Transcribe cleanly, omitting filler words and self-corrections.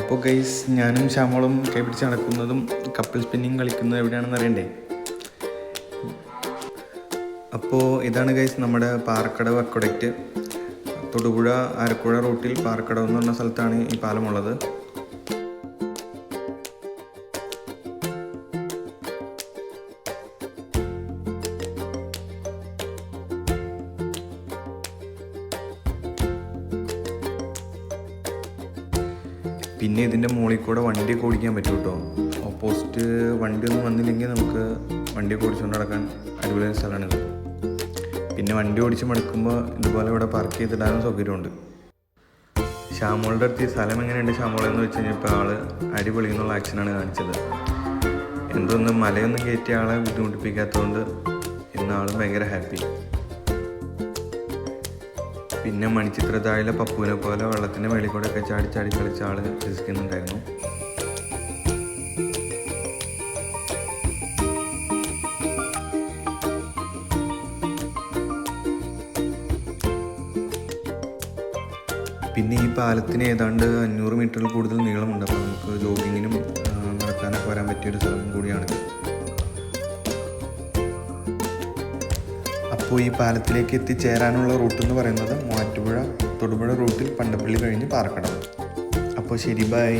അപ്പോൾ ഗൈസ്, ഞാനും ശ്യാമോളും കൈ പിടിച്ച് നടക്കുന്നതും കപ്പിൾ സ്പിന്നിങ് കളിക്കുന്നത് എവിടെയാണെന്ന് അറിയണ്ടേ? അപ്പോൾ ഇതാണ് ഗൈസ് നമ്മുടെ പാറക്കടവ് അക്വഡക്റ്റ്. തൊടുപുഴ ആലപ്പുഴ റൂട്ടിൽ പാറക്കടവ് എന്ന് പറഞ്ഞ സ്ഥലത്താണ് ഈ പാലമുള്ളത്. പിന്നെ ഇതിൻ്റെ മുകളിൽ കൂടെ വണ്ടിയൊക്കെ ഓടിക്കാൻ പറ്റും കേട്ടോ. ഓപ്പോസിറ്റ് വണ്ടിയൊന്നും വന്നില്ലെങ്കിൽ നമുക്ക് വണ്ടിയൊക്കെ ഓടിച്ചുകൊണ്ട് നടക്കാൻ അടിപൊളി സ്ഥലമാണിത്. പിന്നെ വണ്ടി ഓടിച്ച് മടുക്കുമ്പോൾ ഇതുപോലെ ഇവിടെ പാർക്ക് ചെയ്തിടാനും സൗകര്യമുണ്ട്. ശ്യാമോളുടെ അടുത്ത് ഈ സ്ഥലം എങ്ങനെയുണ്ട് ശ്യാമോളെന്ന് വെച്ച് കഴിഞ്ഞപ്പോൾ ആൾ അടിപൊളി എന്നുള്ള ആക്ഷനാണ് കാണിച്ചത്. എന്തൊന്നും മലയൊന്നും കയറ്റിയ ആളെ ബുദ്ധിമുട്ടിപ്പിക്കാത്തതുകൊണ്ട് ഇന്ന് ആൾ ഭയങ്കര ഹാപ്പി. പിന്നെ മണിച്ചിത്രത്താഴിലെ പപ്പുവിനെ പോലെ വെള്ളത്തിൻ്റെ മേളിൽ കൂടെ ഒക്കെ ചാടി ചാടി കളിച്ച ആൾ രസിക്കുന്നുണ്ടായിരുന്നു. പിന്നെ ഈ പാലത്തിന് ഏതാണ്ട് 500 മീറ്ററിൽ കൂടുതൽ നീളമുണ്ട്. അപ്പോൾ നമുക്ക് ജോഗിങ്ങിനും നടക്കാനൊക്കെ വരാൻ പറ്റിയൊരു സ്ഥലം കൂടിയാണ്. അപ്പോൾ ഈ പാലത്തിലേക്ക് എത്തിച്ചേരാനുള്ള റൂട്ട് എന്ന് പറയുന്നത് മൂവാറ്റുപുഴ തൊടുപുഴ റൂട്ടിൽ പണ്ടപ്പള്ളി കഴിഞ്ഞ് പാറക്കടവ്. അപ്പോൾ ശരി, ബൈ.